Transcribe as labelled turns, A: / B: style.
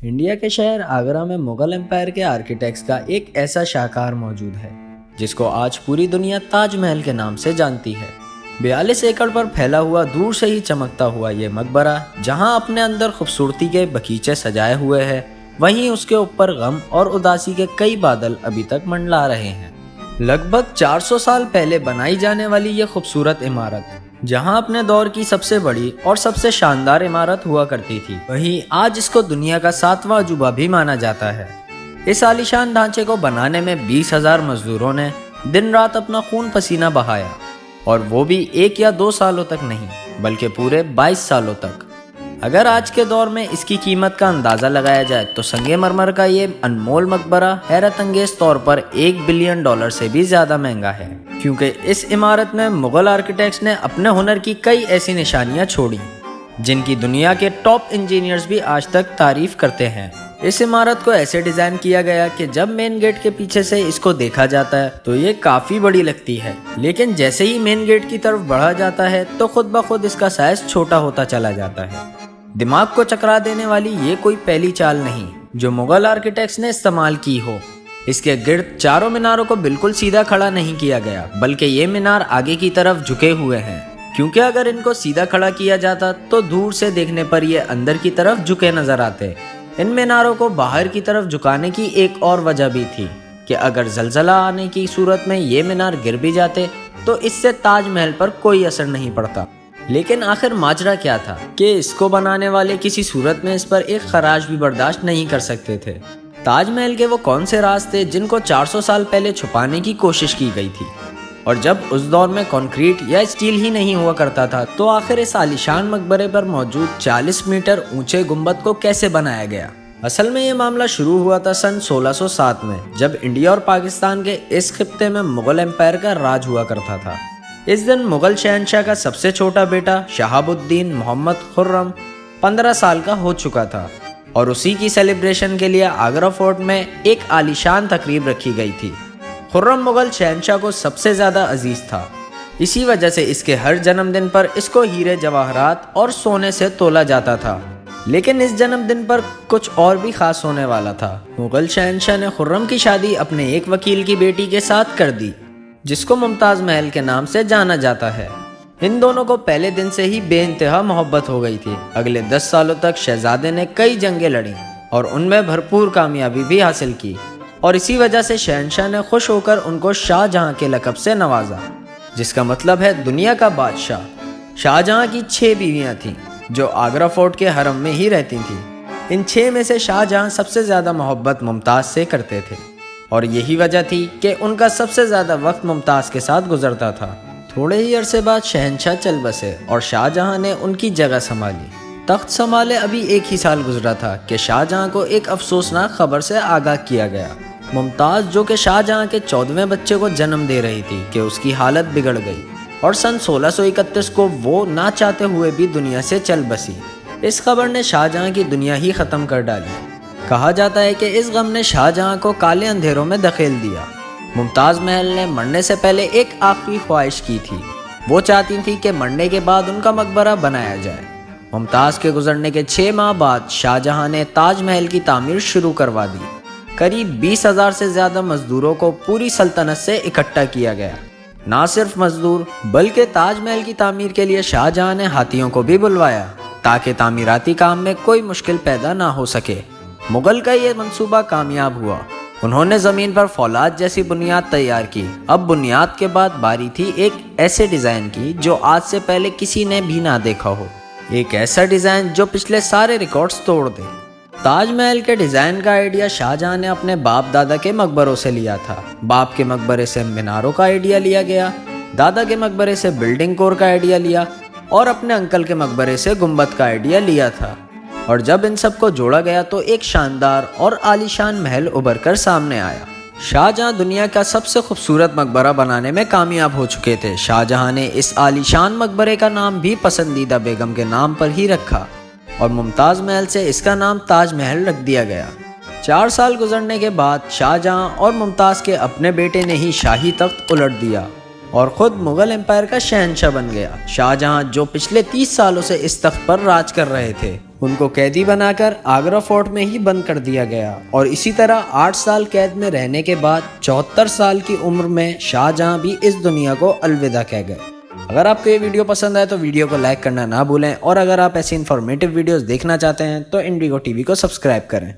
A: India के शहर आगरा में मुगल एम्पायर के आर्किटेक्ट्स का एक ऐसा शाहकार मौजूद है जिसको आज पूरी दुनिया ताजमहल के नाम से जानती है। 42 एकड़ पर फैला हुआ दूर से ही चमकता हुआ ये मकबरा जहां अपने अंदर खूबसूरती के बगीचे सजाए हुए है, वहीं उसके ऊपर गम और उदासी के कई बादल अभी तक मंडला रहे हैं। लगभग 400 साल पहले बनाई जाने वाली ये खूबसूरत इमारत जहां अपने दौर की सबसे बड़ी और सबसे शानदार इमारत हुआ करती थी, वहीं आज इसको दुनिया का 7वां अजूबा भी माना जाता है। इस आलीशान ढांचे को बनाने में 20,000 मजदूरों ने दिन रात अपना खून पसीना बहाया, और वो भी 1 या 2 सालों तक नहीं बल्कि पूरे 22 सालों तक। अगर आज के दौर में इसकी कीमत का अंदाज़ा लगाया जाए तो संगे मरमर का ये अनमोल मकबरा हैरत अंगेज तौर पर $1 बिलियन से भी ज़्यादा महंगा है, क्योंकि इस इमारत में मुगल आर्किटेक्ट्स ने अपने हुनर की कई ऐसी निशानियां छोड़ी जिनकी दुनिया के टॉप इंजीनियर्स भी आज तक तारीफ करते हैं। इस इमारत को ऐसे डिज़ाइन किया गया कि जब मेन गेट के पीछे से इसको देखा जाता है तो ये काफ़ी बड़ी लगती है, लेकिन जैसे ही मेन गेट की तरफ बढ़ा जाता है तो खुद ब खुद इसका साइज छोटा होता चला जाता है। दिमाग को चकरा देने वाली ये कोई पहली चाल नहीं जो मुगल आर्किटेक्ट्स ने इस्तेमाल की हो। इसके गिर्द चारों मीनारों को बिल्कुल सीधा खड़ा नहीं किया गया, बल्कि ये मीनार आगे की तरफ झुके हुए हैं, क्योंकि अगर इनको सीधा खड़ा किया जाता तो दूर से देखने पर ये अंदर की तरफ झुके नजर आते। इन मीनारों को बाहर की तरफ झुकाने की एक और वजह भी थी कि अगर जलजला आने की सूरत में ये मीनार गिर भी जाते तो इससे ताजमहल पर कोई असर नहीं पड़ता। लेकिन आखिर माजरा क्या था कि इसको बनाने वाले किसी सूरत में इस पर एक खराश भी बर्दाश्त नहीं कर सकते थे। ताजमहल के वो कौन से राज थे जिनको 400 साल पहले छुपाने की कोशिश की गई थी, और जब उस दौर में कंक्रीट या स्टील ही नहीं हुआ करता था तो आखिर इस आलीशान मकबरे पर मौजूद 40 मीटर ऊंचे गुंबद को कैसे बनाया गया। असल में ये मामला शुरू हुआ था सन 1607 में, जब इंडिया और पाकिस्तान के इस खित्ते में मुगल एम्पायर का राज हुआ करता था। इस दिन मुगल शहंशाह का सबसे छोटा बेटा शहाबुद्दीन मोहम्मद खुर्रम 15 साल का हो चुका था, और उसी की सेलिब्रेशन के लिए आगरा फोर्ट में एक आलीशान तकरीब रखी गई थी। खुर्रम मुगल शहंशाह को सबसे ज़्यादा अजीज था, इसी वजह से इसके हर जन्मदिन पर इसको हीरे जवाहरात और सोने से तोला जाता था। लेकिन इस जन्मदिन पर कुछ और भी खास होने वाला था। मुगल शहंशाह ने खुर्रम की शादी अपने एक वकील की बेटी के साथ कर दी, जिसको मुमताज़ महल के नाम से जाना जाता है। इन दोनों को पहले दिन से ही बेइंतहा मोहब्बत हो गई थी। अगले 10 सालों तक शहजादे ने कई जंगें लड़ी और उनमें भरपूर कामयाबी भी हासिल की, और इसी वजह से शहंशाह ने खुश होकर उनको शाहजहां के लक़ब से नवाजा, जिसका मतलब है दुनिया का बादशाह। शाहजहां की 6 बीवियां थीं जो आगरा फोर्ट के हरम में ही रहती थीं। इन 6 में से शाहजहां सबसे ज़्यादा मोहब्बत मुमताज़ से करते थे, और यही वजह थी कि उनका सबसे ज़्यादा वक्त मुमताज़ के साथ गुजरता था। थोड़े ही अरसे बाद शहंशाह चल बसे और शाहजहां ने उनकी जगह संभाली। तख्त संभाले अभी 1 ही साल गुजरा था कि शाहजहां को एक अफसोसनाक खबर से आगाह किया गया। मुमताज़, जो कि शाहजहां के 14वें बच्चे को जन्म दे रही थी, कि उसकी हालत बिगड़ गई और सन 1631 को वो ना चाहते हुए भी दुनिया से चल बसी। इस खबर ने शाहजहां की दुनिया ही ख़त्म कर डाली। कहा जाता है कि इस गम ने शाहजहां को काले अंधेरों में धकेल दिया। मुमताज़ महल ने मरने से पहले एक आखिरी ख्वाहिश की थी। वो चाहती थी कि मरने के बाद उनका मकबरा बनाया जाए। मुमताज़ के गुजरने के 6 माह बाद शाहजहां ने ताजमहल की तामीर शुरू करवा दी। करीब 20,000 से ज़्यादा मजदूरों को पूरी सल्तनत से इकट्ठा किया गया। ना सिर्फ मजदूर, बल्कि ताजमहल की तामीर के लिए शाहजहां ने हाथियों को भी बुलवाया, ताकि तामीराती काम में कोई मुश्किल पैदा ना हो सके। मुगल का ये मंसूबा कामयाब हुआ। उन्होंने ज़मीन पर फौलाद जैसी बुनियाद तैयार की। अब बुनियाद के बाद बारी थी एक ऐसे डिज़ाइन की जो आज से पहले किसी ने भी ना देखा हो। एक ऐसा डिज़ाइन जो पिछले सारे रिकॉर्ड्स तोड़ दे। ताजमहल के डिज़ाइन का आइडिया शाहजहां ने अपने बाप दादा के मकबरों से लिया था। बाप के मकबरे से मीनारों का आइडिया लिया गया, दादा के मकबरे से बिल्डिंग कोर का आइडिया लिया, और अपने अंकल के मकबरे से गुंबद का आइडिया लिया था। और जब इन सब को जोड़ा गया तो एक शानदार और आलीशान महल उभर कर सामने आया। शाहजहां दुनिया का सबसे खूबसूरत मकबरा बनाने में कामयाब हो चुके थे। शाहजहां ने इस आलीशान मकबरे का नाम भी पसंदीदा बेगम के नाम पर ही रखा, और मुमताज़ महल से इसका नाम ताजमहल रख दिया गया। 4 साल गुजरने के बाद शाहजहां और मुमताज़ के अपने बेटे ने ही शाही तख्त उलट दिया और ख़ुद मुग़ल एम्पायर का शहंशाह बन गया। शाहजहां, जो पिछले 30 सालों से इस तख्त पर राज कर रहे थे, ان کو قیدی بنا کر آگرہ فورٹ میں ہی بند کر دیا گیا اور اسی طرح 8 سال قید میں رہنے کے بعد 74 سال کی عمر میں شاہ جہاں بھی اس دنیا کو الوداع کہہ گئے۔ اگر آپ کو یہ ویڈیو پسند آئے تو ویڈیو کو لائک کرنا نہ بھولیں، اور اگر آپ ایسی انفارمیٹیو ویڈیوز دیکھنا چاہتے ہیں تو انڈیگو ٹی وی کو سبسکرائب کریں۔